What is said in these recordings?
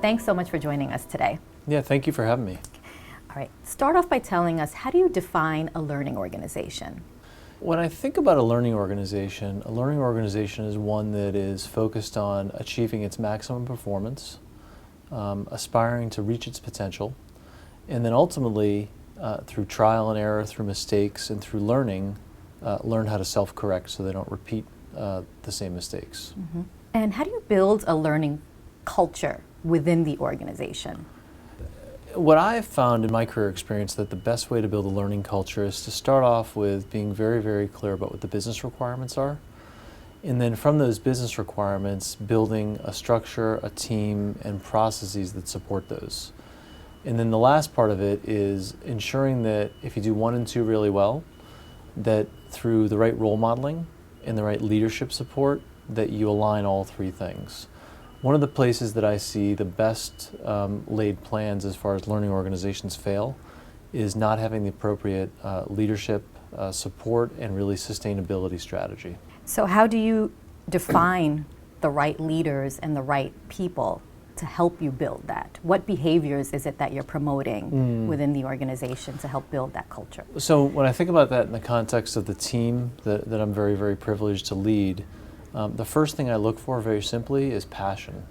Thanks so much for joining us today. Yeah, thank you for having me. All right, start off by telling us, how do you define a learning organization? When I think about a learning organization is one that is focused on achieving its maximum performance, aspiring to reach its potential, and then ultimately, through trial and error, through mistakes, and through learning, learn how to self-correct so they don't repeat the same mistakes. Mm-hmm. And how do you build a learning culture within the organization? What I've found in my career experience that the best way to build a learning culture is to start off with being very, very clear about what the business requirements are. And then from those business requirements, building a structure, a team, and processes that support those. And then the last part of it is ensuring that if you do 1 and 2 really well, that through the right role modeling and the right leadership support, that you align all 3 things. One of the places that I see the best laid plans as far as learning organizations fail is not having the appropriate leadership, support, and really sustainability strategy. So how do you define the right leaders and the right people to help you build that? What behaviors is it that you're promoting within the organization to help build that culture? So when I think about that in the context of the team that I'm very, very privileged to lead, the first thing I look for very simply is passion.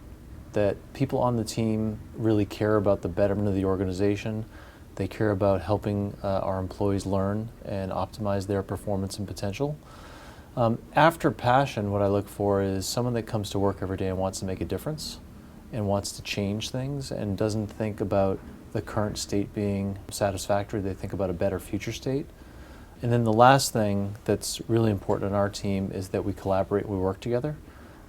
That people on the team really care about the betterment of the organization. They care about helping our employees learn and optimize their performance and potential. After passion, what I look for is someone that comes to work every day and wants to make a difference and wants to change things and doesn't think about the current state being satisfactory. They think about a better future state. And then the last thing that's really important in our team is that we collaborate, we work together.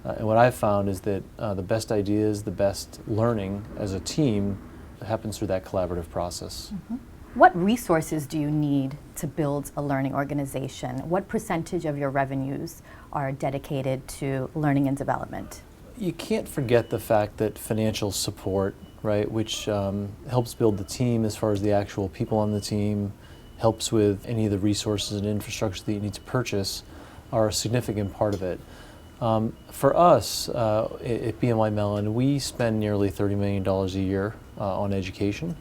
And what I've found is that the best ideas, the best learning as a team happens through that collaborative process. Mm-hmm. What resources do you need to build a learning organization? What percentage of your revenues are dedicated to learning and development? You can't forget the fact that financial support, right, which helps build the team as far as the actual people on the team, helps with any of the resources and infrastructure that you need to purchase, are a significant part of it. For us at BNY Mellon, we spend nearly $30 million a year on education.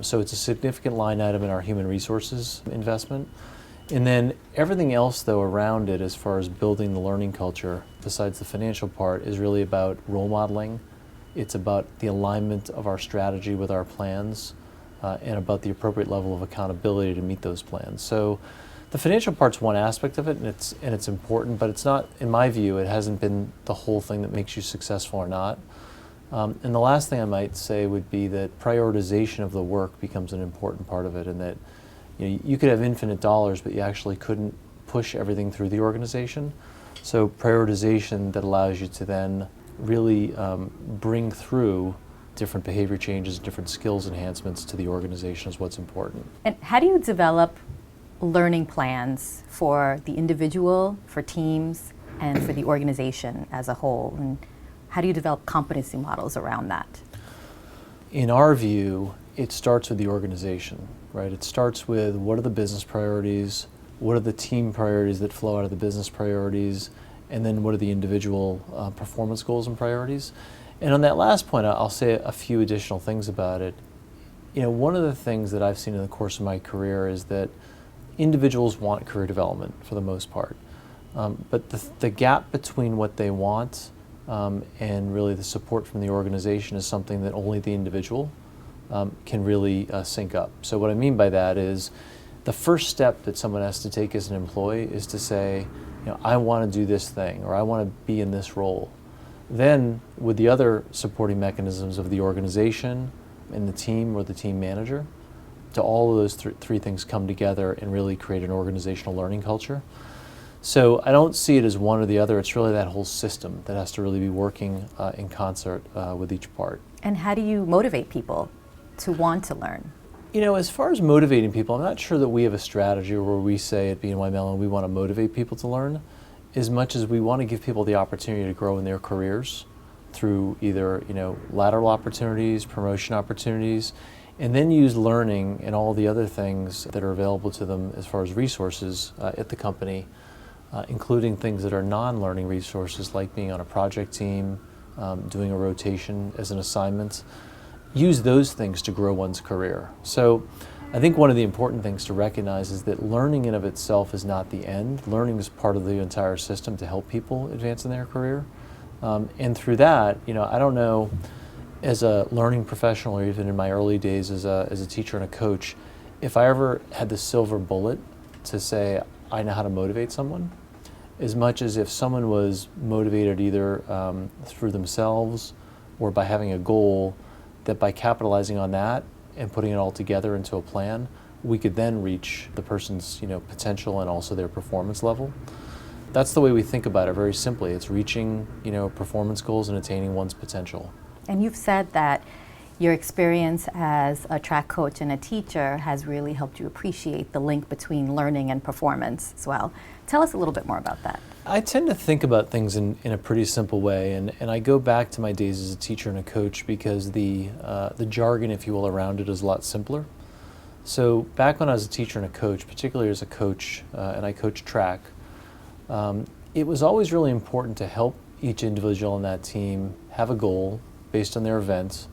So it's a significant line item in our human resources investment. And then everything else, though, around it as far as building the learning culture, besides the financial part, is really about role modeling. It's about the alignment of our strategy with our plans, and about the appropriate level of accountability to meet those plans. So the financial part's one aspect of it, and it's important, but it's not, in my view, it hasn't been the whole thing that makes you successful or not. And the last thing I might say would be that prioritization of the work becomes an important part of it, and that you could have infinite dollars, but you actually couldn't push everything through the organization. So prioritization that allows you to then really bring through different behavior changes, different skills enhancements to the organization is what's important. And how do you develop learning plans for the individual, for teams, and for the organization as a whole? And how do you develop competency models around that? In our view, it starts with the organization, right? It starts with what are the business priorities, what are the team priorities that flow out of the business priorities, and then what are the individual performance goals and priorities. And on that last point, I'll say a few additional things about it. One of the things that I've seen in the course of my career is that individuals want career development for the most part. But the gap between what they want and really the support from the organization is something that only the individual can really sync up. So what I mean by that is the first step that someone has to take as an employee is to say, I want to do this thing, or I want to be in this role. Then, with the other supporting mechanisms of the organization and the team or the team manager, to all of those 3 things come together and really create an organizational learning culture. So I don't see it as one or the other. It's really that whole system that has to really be working in concert with each part. And how do you motivate people to want to learn? As far as motivating people, I'm not sure that we have a strategy where we say at BNY Mellon we want to motivate people to learn, as much as we want to give people the opportunity to grow in their careers through either lateral opportunities, promotion opportunities, and then use learning and all the other things that are available to them as far as resources at the company, including things that are non-learning resources like being on a project team, doing a rotation as an assignment. Use those things to grow one's career. So I think one of the important things to recognize is that learning in of itself is not the end. Learning is part of the entire system to help people advance in their career. And through that, I don't know, as a learning professional or even in my early days as a teacher and a coach, if I ever had the silver bullet to say I know how to motivate someone, as much as if someone was motivated either through themselves or by having a goal, that by capitalizing on that and putting it all together into a plan, we could then reach the person's potential and also their performance level. That's the way we think about it very simply. It's reaching performance goals and attaining one's potential. And you've said that your experience as a track coach and a teacher has really helped you appreciate the link between learning and performance as well. Tell us a little bit more about that. I tend to think about things in a pretty simple way, and I go back to my days as a teacher and a coach because the jargon, if you will, around it is a lot simpler. So back when I was a teacher and a coach, particularly as a coach, and I coached track, it was always really important to help each individual on that team have a goal based on their events,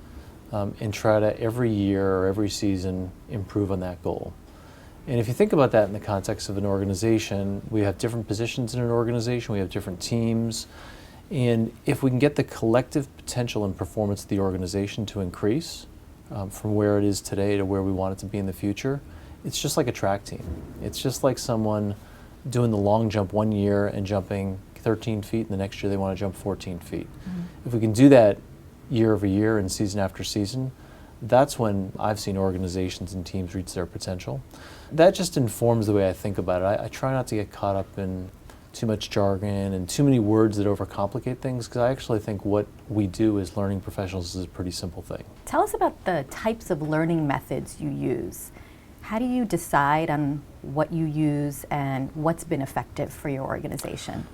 and try to every year or every season improve on that goal. And if you think about that in the context of an organization, we have different positions in an organization, we have different teams, and if we can get the collective potential and performance of the organization to increase from where it is today to where we want it to be in the future, it's just like a track team. It's just like someone doing the long jump one year and jumping 13 feet, and the next year they want to jump 14 feet. Mm-hmm. If we can do that year over year and season after season, that's when I've seen organizations and teams reach their potential. That just informs the way I think about it. I try not to get caught up in too much jargon and too many words that overcomplicate things, because I actually think what we do as learning professionals is a pretty simple thing. Tell us about the types of learning methods you use. How do you decide on what you use and what's been effective for your organization?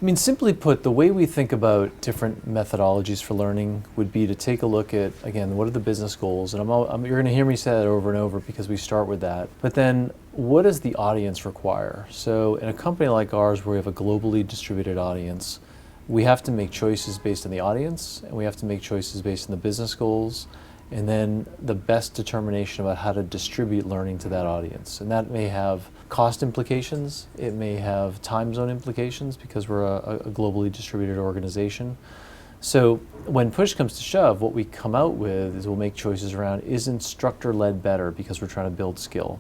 I mean, simply put, the way we think about different methodologies for learning would be to take a look at, again, what are the business goals? And you're going to hear me say that over and over because we start with that. But then, what does the audience require? So in a company like ours where we have a globally distributed audience, we have to make choices based on the audience, and we have to make choices based on the business goals, and then the best determination about how to distribute learning to that audience. And that may have cost implications, it may have time zone implications because we're a globally distributed organization. So when push comes to shove, what we come out with is we'll make choices around, is instructor-led better because we're trying to build skill?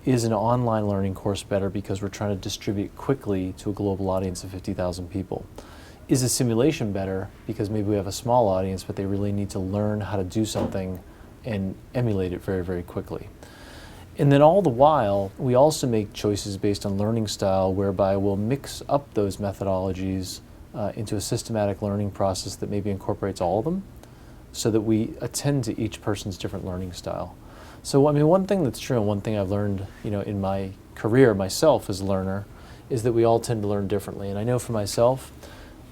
Is an online learning course better because we're trying to distribute quickly to a global audience of 50,000 people? Is a simulation better because maybe we have a small audience but they really need to learn how to do something and emulate it very, very quickly? And then all the while, we also make choices based on learning style whereby we'll mix up those methodologies into a systematic learning process that maybe incorporates all of them so that we attend to each person's different learning style. So I mean, one thing that's true and one thing I've learned in my career myself as a learner is that we all tend to learn differently. And I know for myself,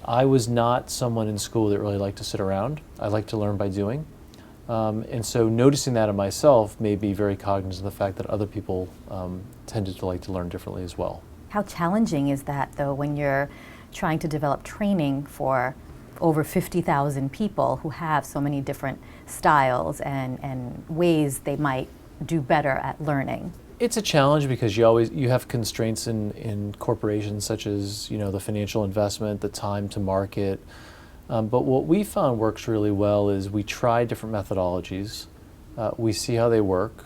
I was not someone in school that really liked to sit around. I like to learn by doing. And so noticing that in myself made me very cognizant of the fact that other people tended to like to learn differently as well. How challenging is that, though, when you're trying to develop training for over 50,000 people who have so many different styles and ways they might do better at learning? It's a challenge because you have constraints in corporations such as the financial investment, the time to market. But what we found works really well is we try different methodologies, we see how they work,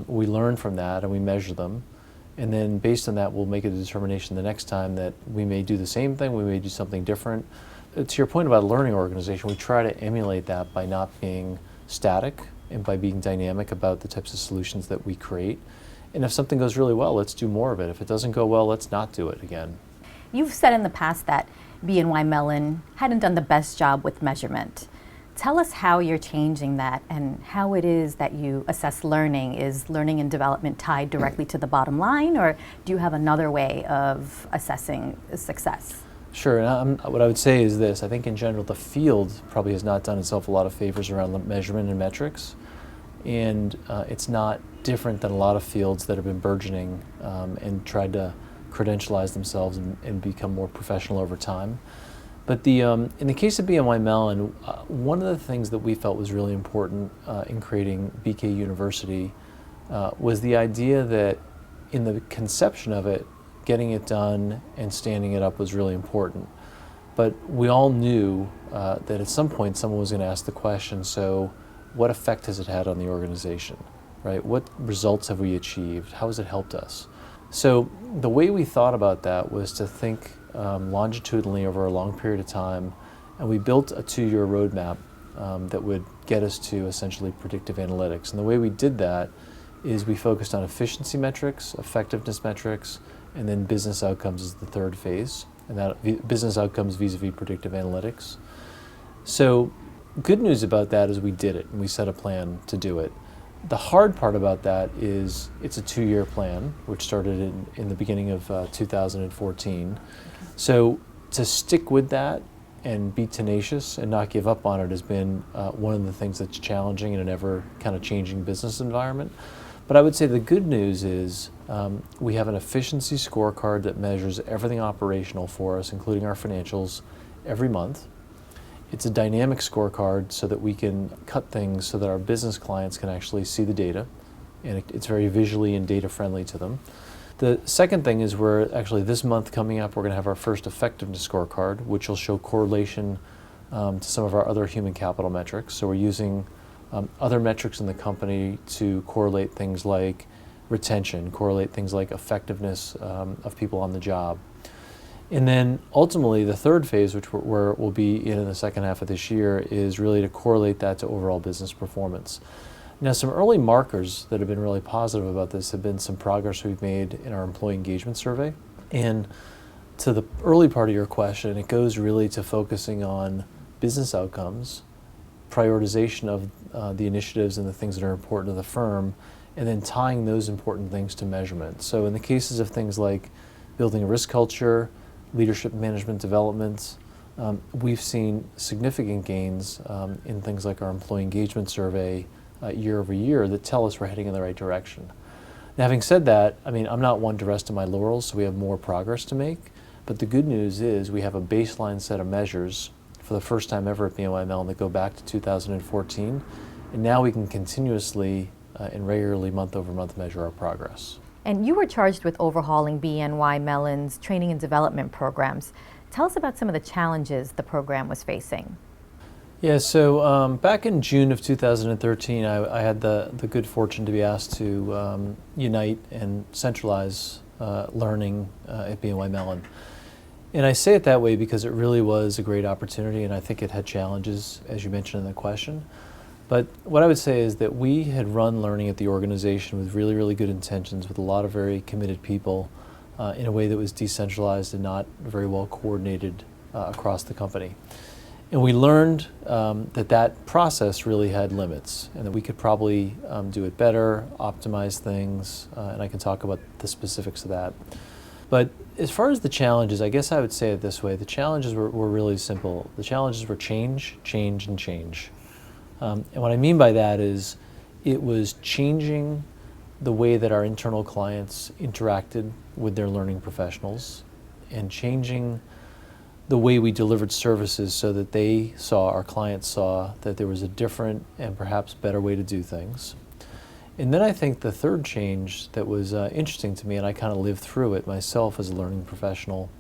we learn from that and we measure them, and then based on that we'll make a determination the next time that we may do the same thing, we may do something different. To your point about a learning organization, we try to emulate that by not being static and by being dynamic about the types of solutions that we create. And if something goes really well, let's do more of it. If it doesn't go well, let's not do it again. You've said in the past that BNY Mellon hadn't done the best job with measurement. Tell us how you're changing that and how it is that you assess learning. Is learning and development tied directly to the bottom line, or do you have another way of assessing success? Sure, and what I would say is this. I think in general the field probably has not done itself a lot of favors around measurement and metrics. And it's not different than a lot of fields that have been burgeoning and tried to credentialize themselves and become more professional over time. But in the case of BNY Mellon, one of the things that we felt was really important in creating BK University was the idea that in the conception of it, getting it done and standing it up was really important. But we all knew that at some point someone was going to ask the question, so what effect has it had on the organization, right? What results have we achieved? How has it helped us? So the way we thought about that was to think longitudinally over a long period of time, and we built a 2-year roadmap that would get us to essentially predictive analytics. And the way we did that is we focused on efficiency metrics, effectiveness metrics, and then business outcomes is the third phase, and that business outcomes vis-a-vis predictive analytics. So good news about that is we did it, and we set a plan to do it. The hard part about that is it's a 2-year plan, which started in the beginning of 2014. So to stick with that and be tenacious and not give up on it has been one of the things that's challenging in an ever kind of changing business environment. But I would say the good news is we have an efficiency scorecard that measures everything operational for us, including our financials, every month. It's a dynamic scorecard so that we can cut things so that our business clients can actually see the data, and it's very visually and data friendly to them. The second thing is we're actually this month coming up, we're going to have our first effectiveness scorecard, which will show correlation to some of our other human capital metrics. So we're using other metrics in the company to correlate things like retention, correlate things like effectiveness of people on the job. And then ultimately the third phase, which we'll be in the second half of this year, is really to correlate that to overall business performance. Now, some early markers that have been really positive about this have been some progress we've made in our employee engagement survey. And to the early part of your question, it goes really to focusing on business outcomes, prioritization of the initiatives and the things that are important to the firm, and then tying those important things to measurement. So in the cases of things like building a risk culture, leadership management development, we've seen significant gains in things like our employee engagement survey year over year that tell us we're heading in the right direction. Now, having said that, I mean, I'm not one to rest on my laurels, so we have more progress to make. But the good news is we have a baseline set of measures for the first time ever at BNY Mellon that go back to 2014, and now we can continuously and regularly month over month measure our progress. And you were charged with overhauling BNY Mellon's training and development programs. Tell us about some of the challenges the program was facing. Yeah, so back in June of 2013, I had the good fortune to be asked to unite and centralize learning at BNY Mellon. And I say it that way because it really was a great opportunity, and I think it had challenges, as you mentioned in the question. But what I would say is that we had run learning at the organization with really, really good intentions, with a lot of very committed people in a way that was decentralized and not very well coordinated across the company. And we learned that process really had limits, and that we could probably do it better, optimize things, and I can talk about the specifics of that. But as far as the challenges, I guess I would say it this way. The challenges were really simple. The challenges were change, change, and change. And what I mean by that is it was changing the way that our internal clients interacted with their learning professionals, and changing the way we delivered services so that our clients saw that there was a different and perhaps better way to do things. And then I think the third change that was interesting to me, and I kind of lived through it myself as a learning professional,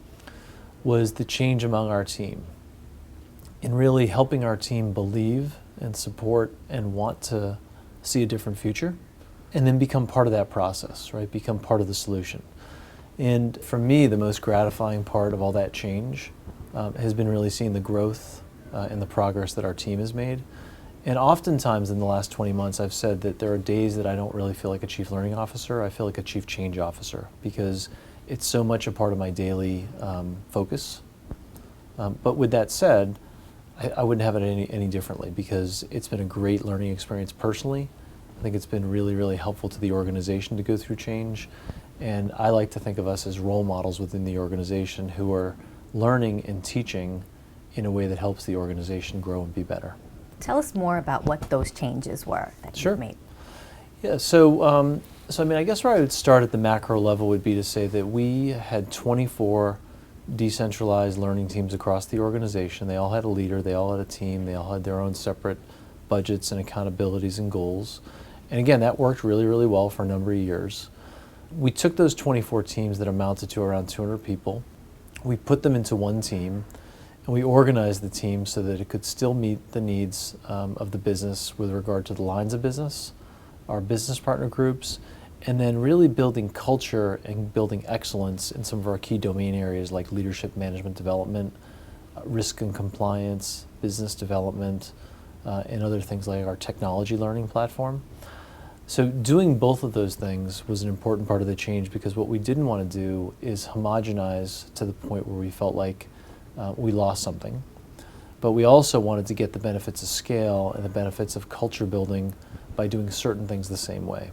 was the change among our team. In really helping our team believe and support and want to see a different future, and then become part of that process, right? Become part of the solution. And for me, the most gratifying part of all that change has been really seeing the growth and the progress that our team has made. And oftentimes in the last 20 months, I've said that there are days that I don't really feel like a chief learning officer. I feel like a chief change officer, because it's so much a part of my daily focus. But with that said, I wouldn't have it any differently, because it's been a great learning experience personally. I think it's been really, really helpful to the organization to go through change. And I like to think of us as role models within the organization who are learning and teaching in a way that helps the organization grow and be better. Tell us more about what those changes were that you've made. Yeah, so I mean, I guess where I would start at the macro level would be to say that we had 24 decentralized learning teams across the organization. They all had a leader, they all had a team, they all had their own separate budgets and accountabilities and goals. And again, that worked really, really well for a number of years. We took those 24 teams that amounted to around 200 people, we put them into one team, and we organized the team so that it could still meet the needs of the business with regard to the lines of business, our business partner groups, and then really building culture and building excellence in some of our key domain areas like leadership management development, risk and compliance, business development, and other things like our technology learning platform. So doing both of those things was an important part of the change, because what we didn't want to do is homogenize to the point where we felt like we lost something. But we also wanted to get the benefits of scale and the benefits of culture building by doing certain things the same way.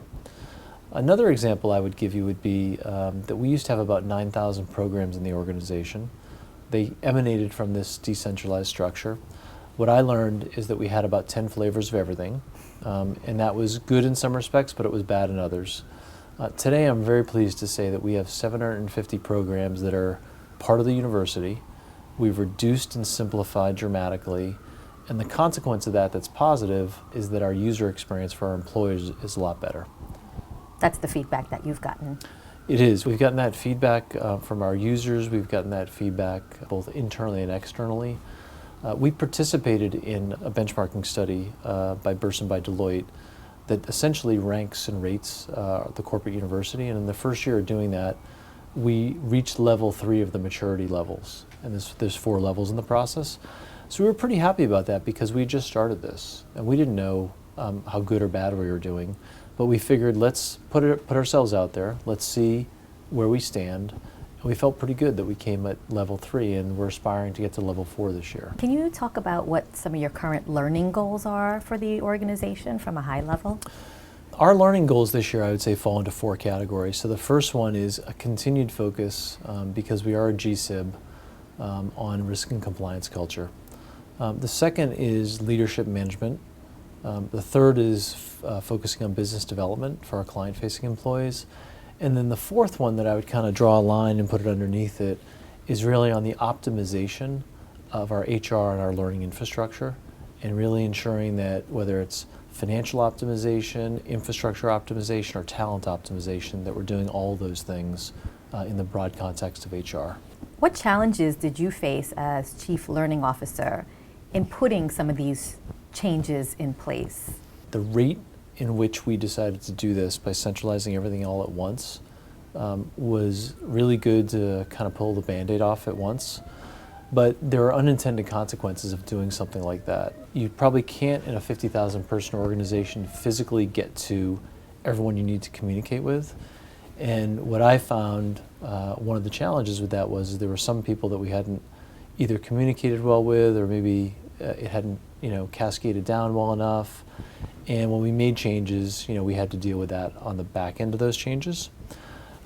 Another example I would give you would be that we used to have about 9,000 programs in the organization. They emanated from this decentralized structure. What I learned is that we had about 10 flavors of everything, and that was good in some respects, but it was bad in others. Today I'm very pleased to say that we have 750 programs that are part of the university. We've reduced and simplified dramatically, and the consequence of that that's positive is that our user experience for our employees is a lot better. That's the feedback that you've gotten. It is. We've gotten that feedback from our users. We've gotten that feedback both internally and externally. We participated in a benchmarking study by Burson by Deloitte that essentially ranks and rates the corporate university. And in the first year of doing that, we reached level 3 of the maturity levels. And there's 4 levels in the process. So we were pretty happy about that, because we just started this. And we didn't know how good or bad we were doing. But we figured, let's put ourselves out there. Let's see where we stand. And we felt pretty good that we came at level 3, and we're aspiring to get to level 4 this year. Can you talk about what some of your current learning goals are for the organization from a high level? Our learning goals this year, I would say, fall into 4 categories. So the first one is a continued focus, because we are a GSIB, on risk and compliance culture. The second is leadership management. The third is focusing on business development for our client-facing employees. And then the fourth one that I would kind of draw a line and put it underneath it is really on the optimization of our HR and our learning infrastructure, and really ensuring that whether it's financial optimization, infrastructure optimization, or talent optimization, that we're doing all those things in the broad context of HR. What challenges did you face as Chief Learning Officer in putting some of these changes in place? The rate in which we decided to do this by centralizing everything all at once was really good to kind of pull the Band-Aid off at once. But there are unintended consequences of doing something like that. You probably can't, in a 50,000 person organization, physically get to everyone you need to communicate with. And what I found, one of the challenges with that was there were some people that we hadn't either communicated well with, or maybe it hadn't, cascaded down well enough. And when we made changes, we had to deal with that on the back end of those changes.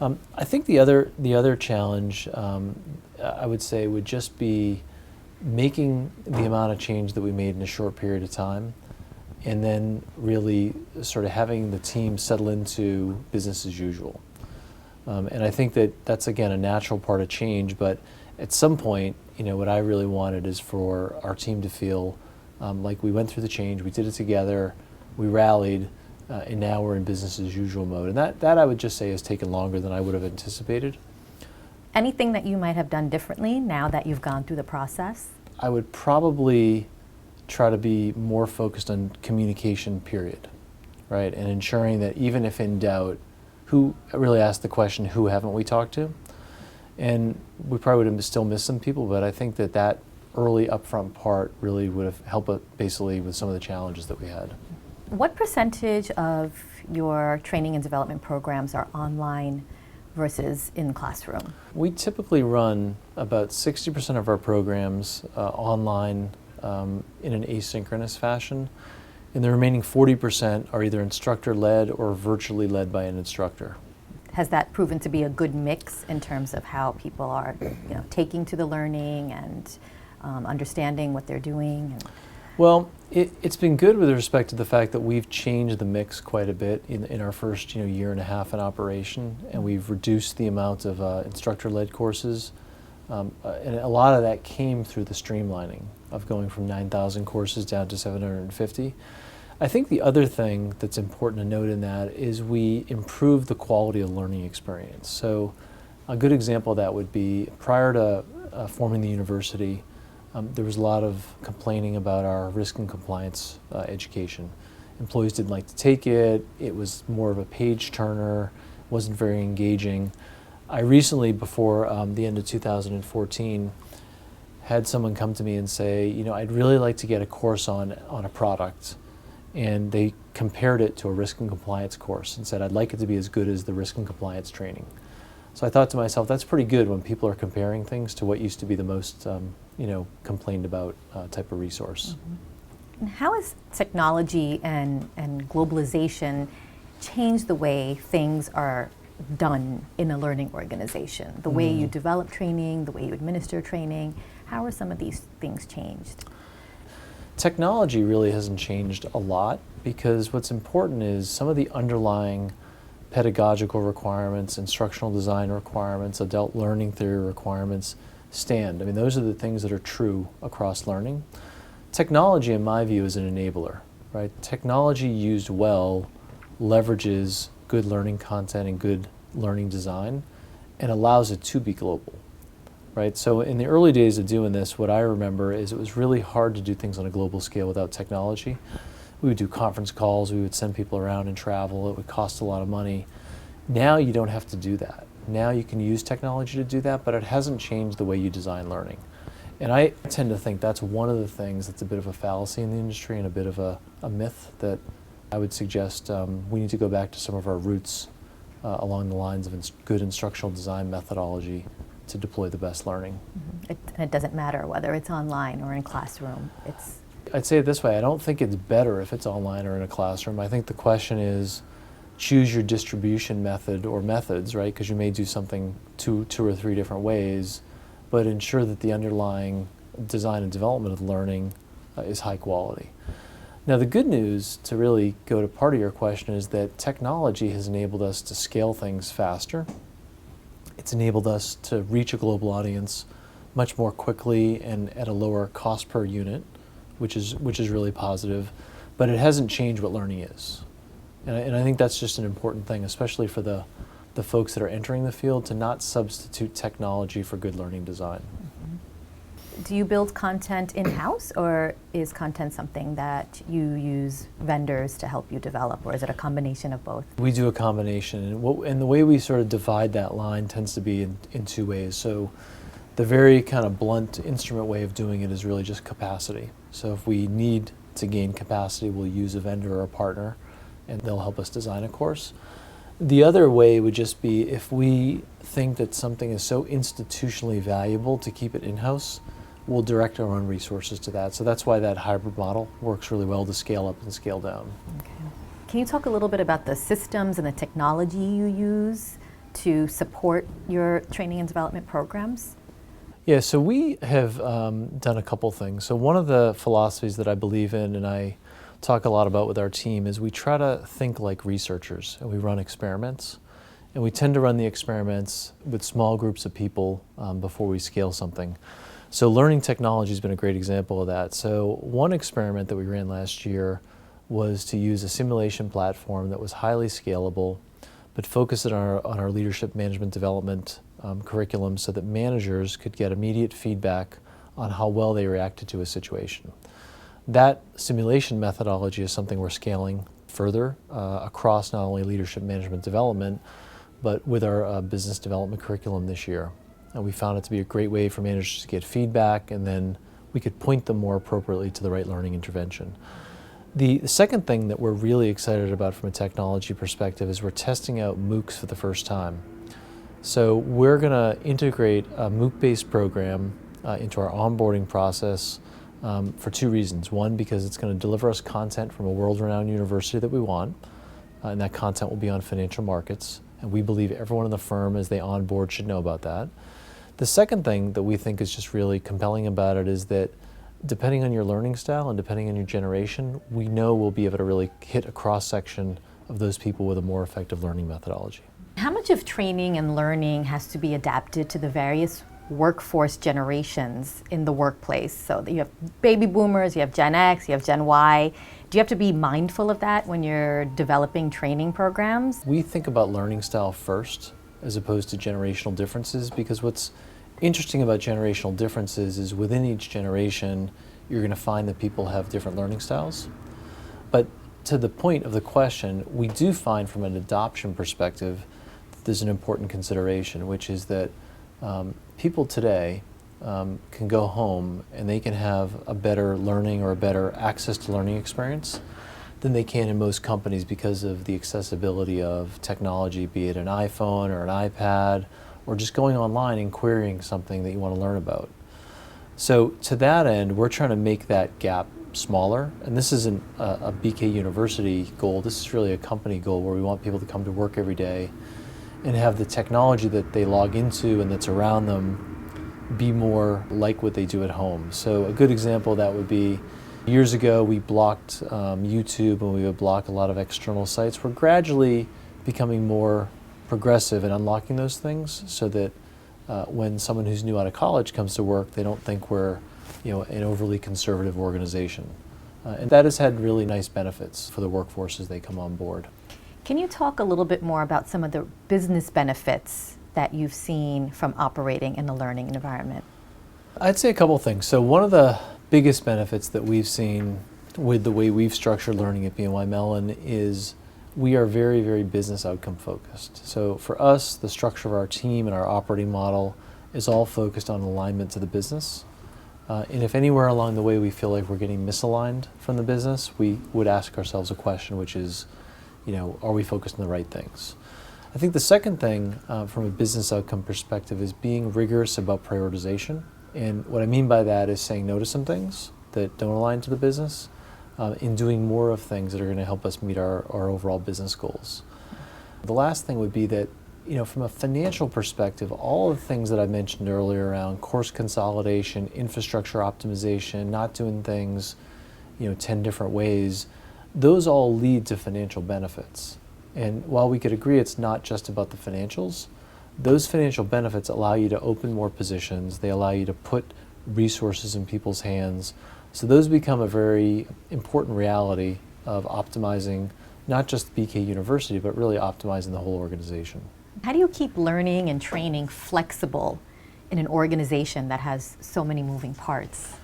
I think the other challenge, I would say, would just be making the amount of change that we made in a short period of time, and then really sort of having the team settle into business as usual. And I think that that's, again, a natural part of change, but at some point, what I really wanted is for our team to feel like we went through the change, we did it together, we rallied, and now we're in business as usual mode. And that I would just say has taken longer than I would have anticipated. Anything that you might have done differently now that you've gone through the process? I would probably try to be more focused on communication, period, right? And ensuring that even if in doubt, who really asked the question, who haven't we talked to? And we probably would have still missed some people, but I think that early upfront part really would have helped basically with some of the challenges that we had. What percentage of your training and development programs are online versus in classroom? We typically run about 60% of our programs online in an asynchronous fashion, and the remaining 40% are either instructor-led or virtually led by an instructor. Has that proven to be a good mix in terms of how people are taking to the learning and understanding what they're doing? Well, it's been good with respect to the fact that we've changed the mix quite a bit in our first year and a half in operation, and we've reduced the amount of instructor-led courses And a lot of that came through the streamlining of going from 9,000 courses down to 750. I think the other thing that's important to note in that is we improved the quality of learning experience. So a good example of that would be prior to forming the university, there was a lot of complaining about our risk and compliance education. Employees didn't like to take it. It was more of a page turner, wasn't very engaging. I recently, before the end of 2014, had someone come to me and say, you know, I'd really like to get a course on a product. And they compared it to a risk and compliance course and said, I'd like it to be as good as the risk and compliance training. So I thought to myself, that's pretty good when people are comparing things to what used to be the most, complained about type of resource. Mm-hmm. And how has technology and globalization changed the way things are done in a learning organization? The way you develop training, the way you administer training, how are some of these things changed? Technology really hasn't changed a lot because what's important is some of the underlying pedagogical requirements, instructional design requirements, adult learning theory requirements stand. I mean, those are the things that are true across learning. Technology, in my view, is an enabler, right? Technology used well leverages good learning content and good learning design and allows it to be global. Right? So in the early days of doing this, what I remember is it was really hard to do things on a global scale without technology. We would do conference calls, we would send people around and travel, it would cost a lot of money. Now you don't have to do that. Now you can use technology to do that, but it hasn't changed the way you design learning. And I tend to think that's one of the things that's a bit of a fallacy in the industry and a bit of a myth that I would suggest we need to go back to some of our roots along the lines of good instructional design methodology to deploy the best learning. Mm-hmm. It doesn't matter whether it's online or in classroom. I'd say it this way, I don't think it's better if it's online or in a classroom. I think the question is choose your distribution method or methods, right? Because you may do something two or three different ways, but ensure that the underlying design and development of the learning is high quality. Now the good news, to really go to part of your question, is that technology has enabled us to scale things faster. It's enabled us to reach a global audience much more quickly and at a lower cost per unit, which is really positive, but it hasn't changed what learning is. And I think that's just an important thing, especially for the folks that are entering the field, to not substitute technology for good learning design. Mm-hmm. Do you build content in-house, or is content something that you use vendors to help you develop, or is it a combination of both? We do a combination, and the way we sort of divide that line tends to be in two ways. So the very kind of blunt instrument way of doing it is really just capacity. So if we need to gain capacity, we'll use a vendor or a partner, and they'll help us design a course. The other way would just be if we think that something is so institutionally valuable to keep it in-house, we'll direct our own resources to that. So that's why that hybrid model works really well to scale up and scale down. Okay. Can you talk a little bit about the systems and the technology you use to support your training and development programs? Yeah, so we have done a couple things. So one of the philosophies that I believe in and I talk a lot about with our team is we try to think like researchers, and we run experiments. And we tend to run the experiments with small groups of people before we scale something. So learning technology has been a great example of that. So one experiment that we ran last year was to use a simulation platform that was highly scalable, but focused on our leadership management development curriculum so that managers could get immediate feedback on how well they reacted to a situation. That simulation methodology is something we're scaling further across not only leadership management development, but with our business development curriculum this year. And we found it to be a great way for managers to get feedback, and then we could point them more appropriately to the right learning intervention. The second thing that we're really excited about from a technology perspective is we're testing out MOOCs for the first time. So we're going to integrate a MOOC-based program into our onboarding process for two reasons. One, because it's going to deliver us content from a world-renowned university that we want, and that content will be on financial markets, and we believe everyone in the firm as they onboard should know about that. The second thing that we think is just really compelling about it is that depending on your learning style and depending on your generation, we know we'll be able to really hit a cross-section of those people with a more effective learning methodology. How much of training and learning has to be adapted to the various workforce generations in the workplace. So you have baby boomers, you have Gen X, you have Gen Y. Do you have to be mindful of that when you're developing training programs? We think about learning style first as opposed to generational differences, because what's interesting about generational differences is within each generation you're going to find that people have different learning styles. But to the point of the question, we do find from an adoption perspective that there's an important consideration, which is that people today can go home and they can have a better learning or a better access to learning experience than they can in most companies because of the accessibility of technology, be it an iPhone or an iPad, or just going online and querying something that you want to learn about. So to that end, we're trying to make that gap smaller, and this isn't a BK University goal, this is really a company goal where we want people to come to work every day and have the technology that they log into and that's around them be more like what they do at home. So a good example of that would be, years ago we blocked YouTube and we would block a lot of external sites. We're gradually becoming more progressive in unlocking those things so that when someone who's new out of college comes to work, they don't think we're an overly conservative organization. And that has had really nice benefits for the workforce as they come on board. Can you talk a little bit more about some of the business benefits that you've seen from operating in a learning environment? I'd say a couple things. So one of the biggest benefits that we've seen with the way we've structured learning at BNY Mellon is we are very, very business outcome focused. So for us, the structure of our team and our operating model is all focused on alignment to the business. And if anywhere along the way we feel like we're getting misaligned from the business, we would ask ourselves a question, which is, are we focused on the right things? I think the second thing from a business outcome perspective is being rigorous about prioritization. And what I mean by that is saying no to some things that don't align to the business and doing more of things that are going to help us meet our overall business goals. The last thing would be that, from a financial perspective, all of the things that I mentioned earlier around course consolidation, infrastructure optimization, not doing things, 10 different ways, those all lead to financial benefits. And while we could agree it's not just about the financials, those financial benefits allow you to open more positions, they allow you to put resources in people's hands. So those become a very important reality of optimizing not just BK University, but really optimizing the whole organization. How do you keep learning and training flexible in an organization that has so many moving parts?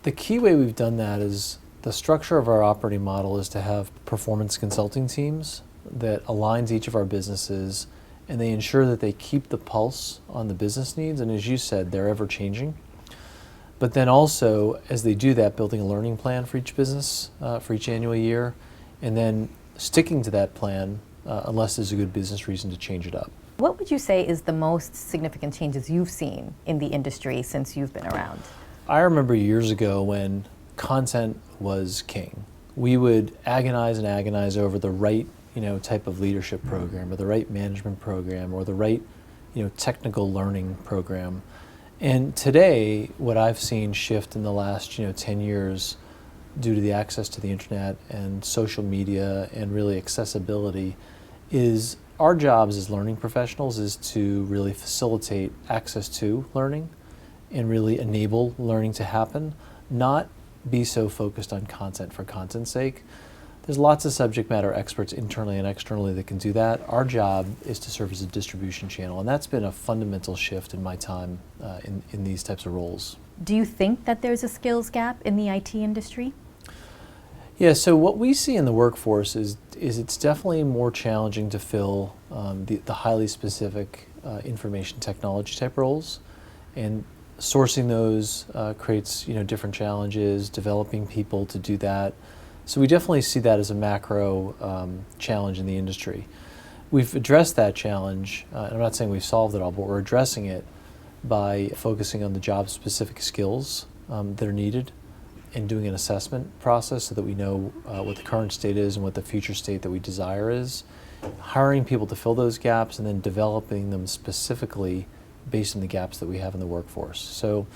The key way we've done that is the structure of our operating model is to have performance consulting teams that aligns each of our businesses, and they ensure that they keep the pulse on the business needs, and as you said, they're ever changing. But then also, as they do that, building a learning plan for each business, for each annual year, and then sticking to that plan unless there's a good business reason to change it up. What would you say is the most significant changes you've seen in the industry since you've been around? I remember years ago when content was king. We would agonize and agonize over the right type of leadership program or the right management program or the right technical learning program. And today, what I've seen shift in the last 10 years due to the access to the internet and social media and really accessibility is our jobs as learning professionals is to really facilitate access to learning and really enable learning to happen, not be so focused on content for content's sake. There's lots of subject matter experts internally and externally that can do that. Our job is to serve as a distribution channel, and that's been a fundamental shift in my time in these types of roles. Do you think that there's a skills gap in the IT industry? Yeah, so what we see in the workforce is it's definitely more challenging to fill the highly specific information technology type roles, and sourcing those creates different challenges, developing people to do that. So we definitely see that as a macro challenge in the industry. We've addressed that challenge, and I'm not saying we've solved it all, but we're addressing it by focusing on the job-specific skills that are needed and doing an assessment process so that we know what the current state is and what the future state that we desire is, hiring people to fill those gaps, and then developing them specifically based on the gaps that we have in the workforce. So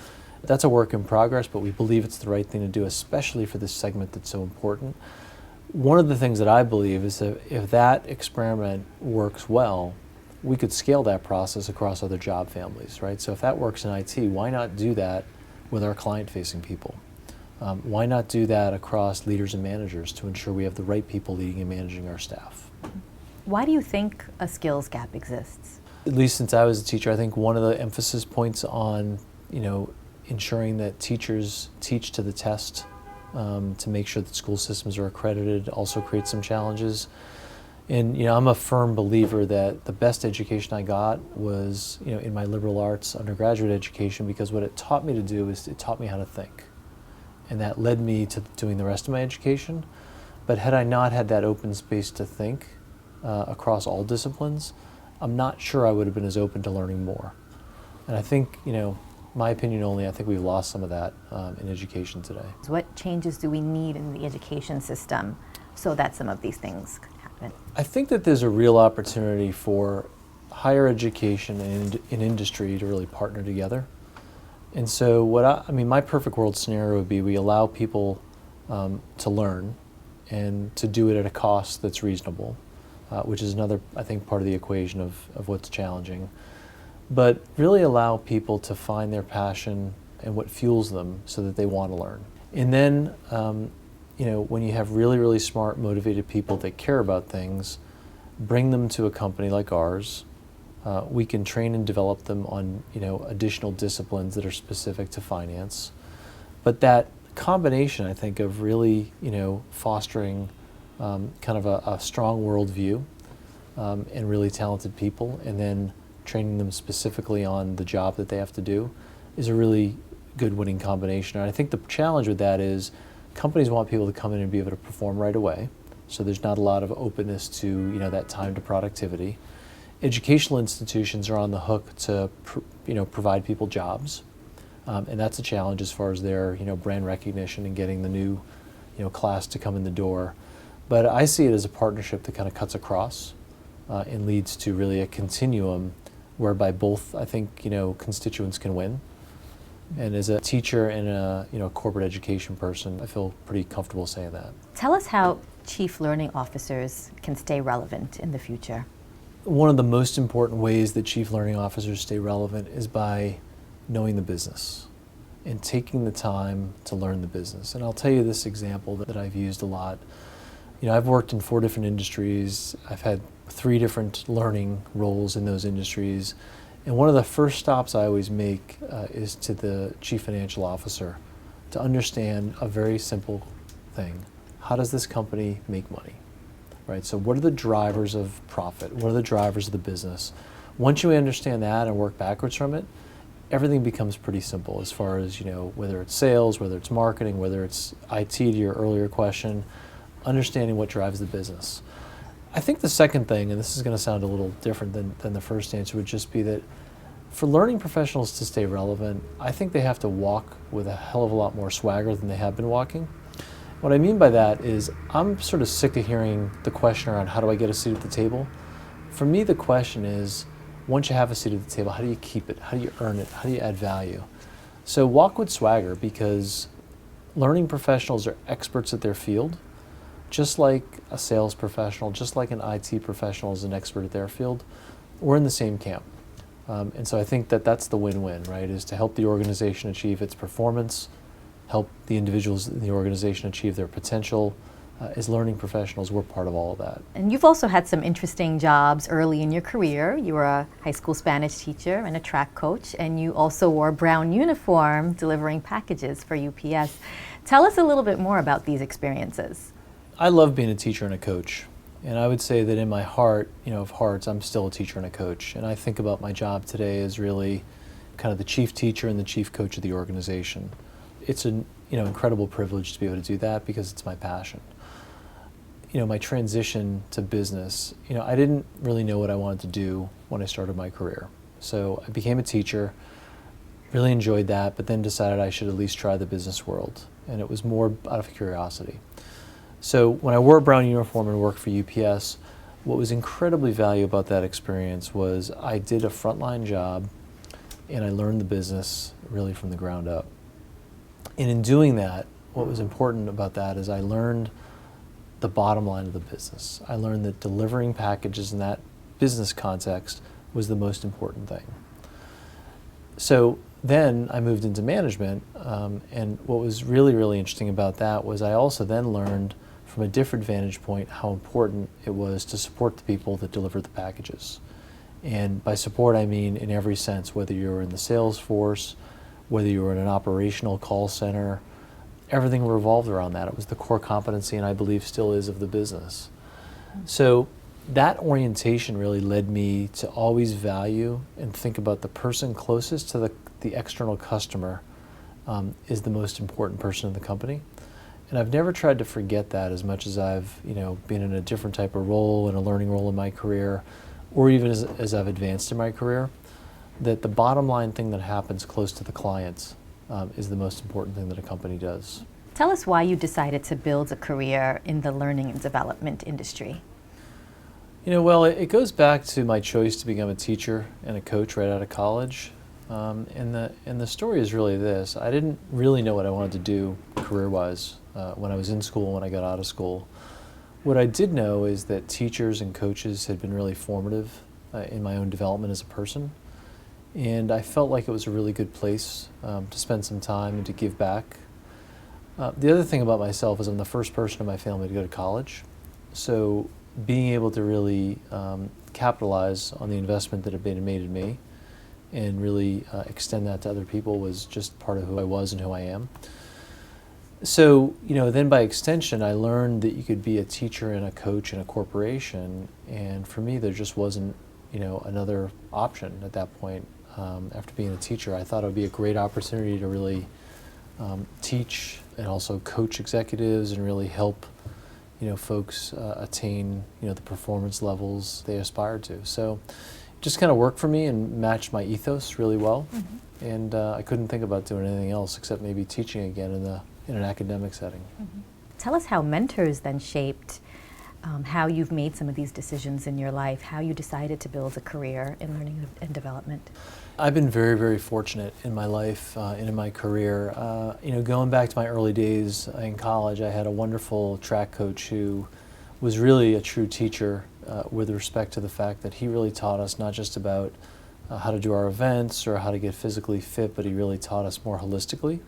that's a work in progress, but we believe it's the right thing to do, especially for this segment that's so important. One of the things that I believe is that if that experiment works well, we could scale that process across other job families, right? So if that works in IT, why not do that with our client-facing people? Why not do that across leaders and managers to ensure we have the right people leading and managing our staff? Why do you think a skills gap exists? At least since I was a teacher, I think one of the emphasis points on, ensuring that teachers teach to the test, to make sure that school systems are accredited also creates some challenges. And I'm a firm believer that the best education I got was in my liberal arts undergraduate education, because what it taught me to do is it taught me how to think. And that led me to doing the rest of my education. But had I not had that open space to think across all disciplines, I'm not sure I would have been as open to learning more. And I think, my opinion only, I think we've lost some of that in education today. What changes do we need in the education system so that some of these things happen? I think that there's a real opportunity for higher education and industry to really partner together. And so my perfect world scenario would be we allow people to learn and to do it at a cost that's reasonable, which is another, I think, part of the equation of what's challenging. But really allow people to find their passion and what fuels them so that they want to learn. And then, when you have really, really smart, motivated people that care about things, bring them to a company like ours. We can train and develop them on, additional disciplines that are specific to finance. But that combination, I think, of really, fostering kind of a strong worldview and really talented people, and then training them specifically on the job that they have to do, is a really good winning combination. And I think the challenge with that is companies want people to come in and be able to perform right away. So there's not a lot of openness to, that time to productivity. Educational institutions are on the hook to, provide people jobs. And that's a challenge as far as their, brand recognition and getting the new, class to come in the door. But I see it as a partnership that kind of cuts across and leads to really a continuum whereby both, I think, constituents can win. And as a teacher and a corporate education person, I feel pretty comfortable saying that. Tell us how chief learning officers can stay relevant in the future. One of the most important ways that chief learning officers stay relevant is by knowing the business and taking the time to learn the business. And I'll tell you this example that I've used a lot. I've worked in 4 different industries. I've had 3 different learning roles in those industries. And one of the first stops I always make is to the chief financial officer to understand a very simple thing. How does this company make money? Right? So what are the drivers of profit? What are the drivers of the business? Once you understand that and work backwards from it, everything becomes pretty simple as far as, whether it's sales, whether it's marketing, whether it's IT, to your earlier question, understanding what drives the business. I think the second thing, and this is going to sound a little different than the first answer, would just be that for learning professionals to stay relevant, I think they have to walk with a hell of a lot more swagger than they have been walking. What I mean by that is I'm sort of sick of hearing the question around how do I get a seat at the table. For me, the question is, once you have a seat at the table, how do you keep it? How do you earn it? How do you add value? So walk with swagger, because learning professionals are experts at their field, just like a sales professional, just like an IT professional is an expert at their field. We're in the same camp. And so I think that that's the win-win, right, is to help the organization achieve its performance, help the individuals in the organization achieve their potential. As learning professionals, we're part of all of that. And you've also had some interesting jobs early in your career. You were a high school Spanish teacher and a track coach, and you also wore a brown uniform delivering packages for UPS. Tell us a little bit more about these experiences. I love being a teacher and a coach. And I would say that in my heart, of hearts, I'm still a teacher and a coach. And I think about my job today as really kind of the chief teacher and the chief coach of the organization. It's an incredible privilege to be able to do that because it's my passion. My transition to business, I didn't really know what I wanted to do when I started my career. So I became a teacher, really enjoyed that, but then decided I should at least try the business world. And it was more out of curiosity. So when I wore a brown uniform and worked for UPS, what was incredibly valuable about that experience was I did a frontline job and I learned the business really from the ground up. And in doing that, what was important about that is I learned the bottom line of the business. I learned that delivering packages in that business context was the most important thing. So then I moved into management, and what was really, really interesting about that was I also then learned from a different vantage point how important it was to support the people that delivered the packages. And by support, I mean in every sense, whether you were in the sales force, whether you were in an operational call center, everything revolved around that. It was the core competency, and I believe still is, of the business. So that orientation really led me to always value and think about the person closest to the external customer is the most important person in the company. And I've never tried to forget that as much as I've been in a different type of role, in a learning role in my career, or even as I've advanced in my career, that the bottom line thing that happens close to the clients is the most important thing that a company does. Tell us why you decided to build a career in the learning and development industry. Well, it goes back to my choice to become a teacher and a coach right out of college. And the story is really this. I didn't really know what I wanted to do career-wise when I was in school, when I got out of school. What I did know is that teachers and coaches had been really formative in my own development as a person. And I felt like it was a really good place to spend some time and to give back. The other thing about myself is I'm the first person in my family to go to college. So being able to really capitalize on the investment that had been made in me and really extend that to other people was just part of who I was and who I am. So, then by extension, I learned that you could be a teacher and a coach in a corporation, and for me, there just wasn't, another option at that point. After being a teacher, I thought it would be a great opportunity to really teach and also coach executives and really help, folks attain, the performance levels they aspire to. So, it just kind of worked for me and matched my ethos really well, and I couldn't think about doing anything else except maybe teaching again in an academic setting. Tell us how mentors then shaped how you've made some of these decisions in your life, how you decided to build a career in learning and development. I've been very, very fortunate in my life and in my career. Going back to my early days in college, I had a wonderful track coach who was really a true teacher with respect to the fact that he really taught us not just about how to do our events or how to get physically fit, but he really taught us more holistically.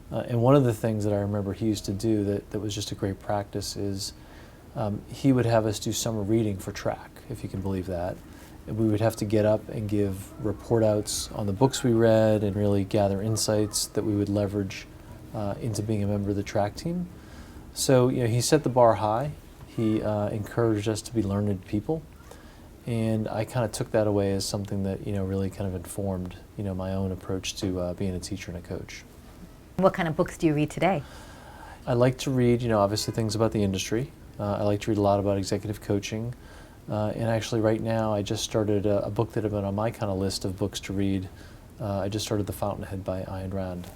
And one of the things that I remember he used to do that was just a great practice is he would have us do summer reading for track, if you can believe that. And we would have to get up and give report outs on the books we read and really gather insights that we would leverage into being a member of the track team. So he set the bar high. He encouraged us to be learned people. And I kind of took that away as something that really kind of informed my own approach to being a teacher and a coach. What kind of books do you read today? I like to read, obviously things about the industry. I like to read a lot about executive coaching. And actually right now I just started a book that had been on my kind of list of books to read. I just started The Fountainhead by Ayn Rand.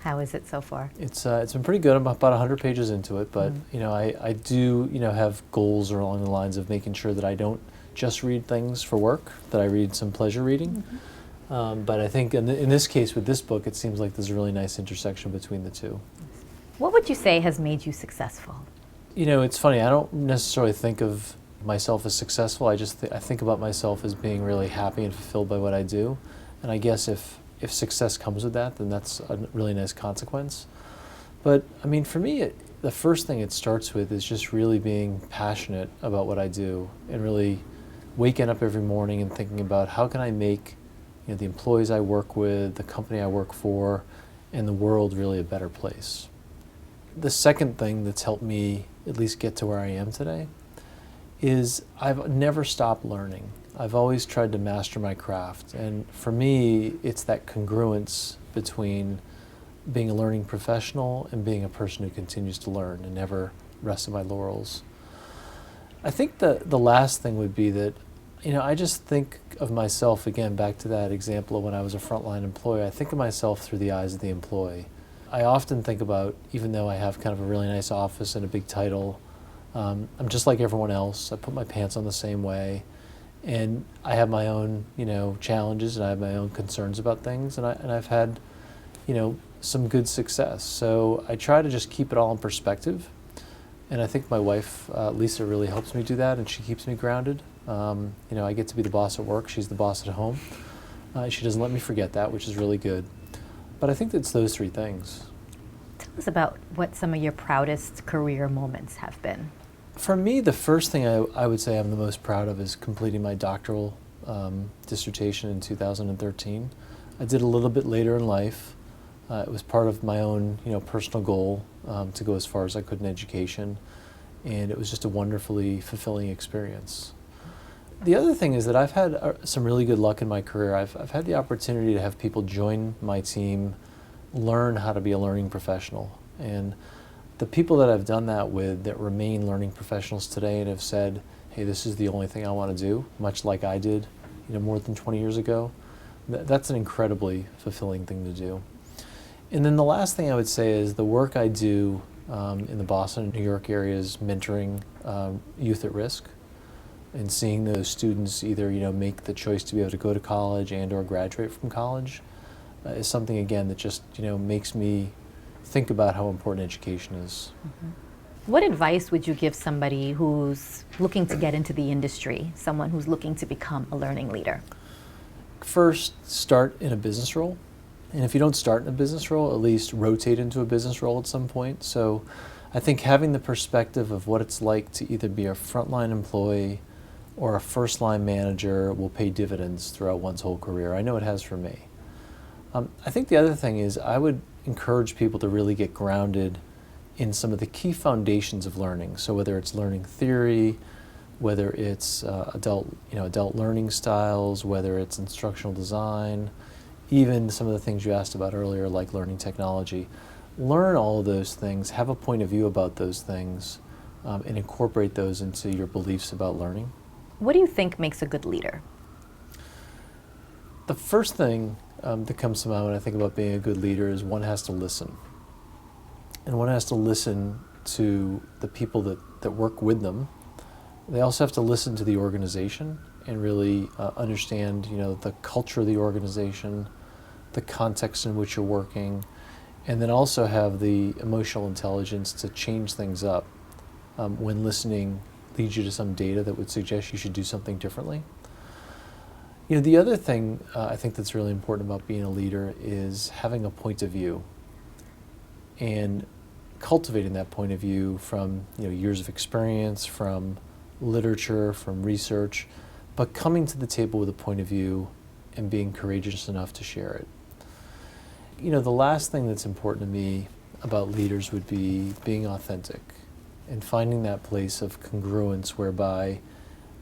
How is it so far? It's been pretty good. I'm about 100 pages into it, but I do have goals along the lines of making sure that I don't just read things for work, that I read some pleasure reading. But I think in this case with this book, it seems like there's a really nice intersection between the two. What would you say has made you successful? It's funny. I don't necessarily think of myself as successful. I just I think about myself as being really happy and fulfilled by what I do. And I guess if success comes with that, then that's a really nice consequence. But I mean, for me, the first thing it starts with is just really being passionate about what I do and really waking up every morning and thinking about how can I make the employees I work with, the company I work for, and the world really a better place. The second thing that's helped me at least get to where I am today is I've never stopped learning. I've always tried to master my craft, and for me, it's that congruence between being a learning professional and being a person who continues to learn and never rests on my laurels. I think the last thing would be that, I just think of myself, again, back to that example of when I was a frontline employee, I think of myself through the eyes of the employee. I often think about, even though I have kind of a really nice office and a big title, I'm just like everyone else. I put my pants on the same way. And I have my own, challenges, and I have my own concerns about things, and I've had, some good success. So I try to just keep it all in perspective, and I think my wife, Lisa, really helps me do that, and she keeps me grounded. I get to be the boss at work, she's the boss at home. She doesn't let me forget that, which is really good. But I think it's those three things. Tell us about what some of your proudest career moments have been. For me, the first thing I would say I'm the most proud of is completing my doctoral dissertation in 2013. I did a little bit later in life. It was part of my own, personal goal to go as far as I could in education, and it was just a wonderfully fulfilling experience. The other thing is that I've had some really good luck in my career. I've had the opportunity to have people join my team, learn how to be a learning professional, and the people that I've done that with that remain learning professionals today and have said, hey, this is the only thing I want to do, much like I did, more than 20 years ago. That's an incredibly fulfilling thing to do. And then the last thing I would say is the work I do in the Boston and New York areas mentoring youth at risk and seeing those students either make the choice to be able to go to college and or graduate from college is something, again, that just makes me think about how important education is. Mm-hmm. What advice would you give somebody who's looking to get into the industry, someone who's looking to become a learning leader? First, start in a business role. And if you don't start in a business role, at least rotate into a business role at some point. So I think having the perspective of what it's like to either be a frontline employee or a first-line manager will pay dividends throughout one's whole career. I know it has for me. I think the other thing is I would encourage people to really get grounded in some of the key foundations of learning. So whether it's learning theory, whether it's adult learning styles, whether it's instructional design, even some of the things you asked about earlier, like learning technology. Learn all of those things, have a point of view about those things, and incorporate those into your beliefs about learning. What do you think makes a good leader? The first thing that comes to mind when I think about being a good leader is one has to listen. And one has to listen to the people that work with them. They also have to listen to the organization and really understand, the culture of the organization, the context in which you're working, and then also have the emotional intelligence to change things up when listening leads you to some data that would suggest you should do something differently. The other thing I think that's really important about being a leader is having a point of view and cultivating that point of view from years of experience, from literature, from research, but coming to the table with a point of view and being courageous enough to share it. The last thing that's important to me about leaders would be being authentic and finding that place of congruence whereby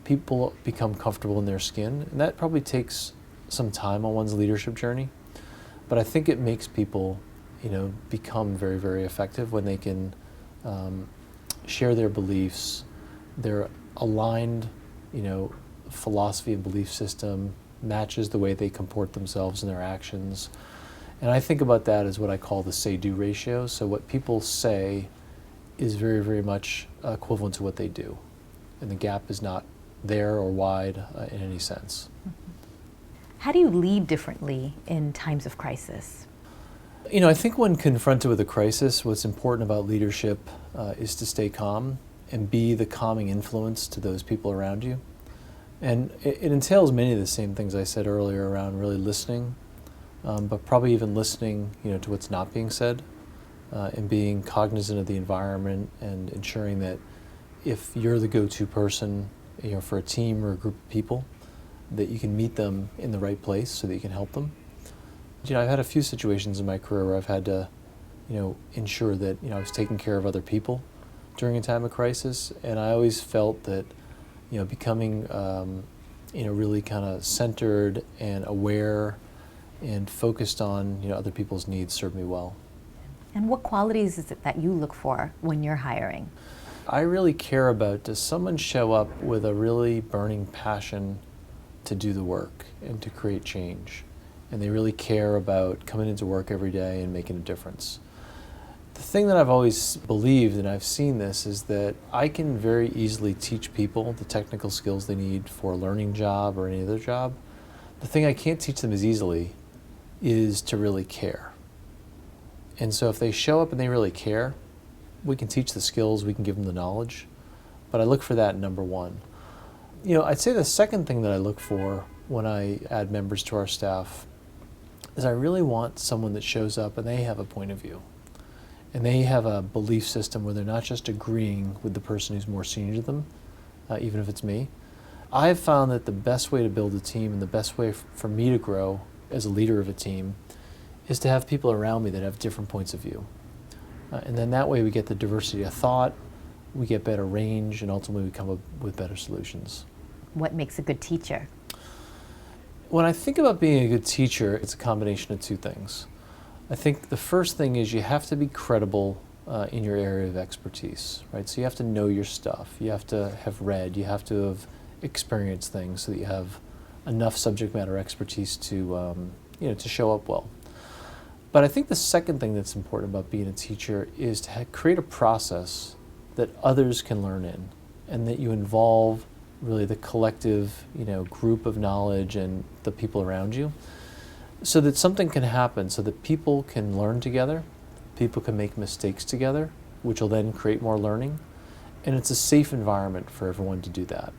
people become comfortable in their skin. And that probably takes some time on one's leadership journey, but I think it makes people become very, very effective when they can share their beliefs, their aligned, philosophy and belief system matches the way they comport themselves in their actions. And I think about that as what I call the say-do ratio. So what people say is very, very much equivalent to what they do. And the gap is not there or wide in any sense. How do you lead differently in times of crisis? I think when confronted with a crisis, what's important about leadership is to stay calm and be the calming influence to those people around you. And it entails many of the same things I said earlier around really listening, but probably even listening, to what's not being said, and being cognizant of the environment and ensuring that if you're the go-to person, for a team or a group of people, that you can meet them in the right place so that you can help them. I've had a few situations in my career where I've had to, ensure that, I was taking care of other people during a time of crisis, and I always felt that, becoming, really kind of centered and aware and focused on, other people's needs served me well. And what qualities is it that you look for when you're hiring? I really care about, does someone show up with a really burning passion to do the work and to create change? And they really care about coming into work every day and making a difference. The thing that I've always believed, and I've seen this, is that I can very easily teach people the technical skills they need for a learning job or any other job. The thing I can't teach them as easily is to really care. And so if they show up and they really care, we can teach the skills, we can give them the knowledge, but I look for that in number one. I'd say the second thing that I look for when I add members to our staff is I really want someone that shows up and they have a point of view. And they have a belief system where they're not just agreeing with the person who's more senior to them, even if it's me. I've found that the best way to build a team and the best way for me to grow as a leader of a team is to have people around me that have different points of view. And then that way we get the diversity of thought, we get better range, and ultimately we come up with better solutions. What makes a good teacher? When I think about being a good teacher, it's a combination of two things. I think the first thing is you have to be credible in your area of expertise, right? So you have to know your stuff. You have to have read. You have to have experienced things so that you have enough subject matter expertise to, to show up well. But I think the second thing that's important about being a teacher is to create a process that others can learn in, and that you involve really the collective, group of knowledge and the people around you, so that something can happen, so that people can learn together, people can make mistakes together, which will then create more learning, and it's a safe environment for everyone to do that.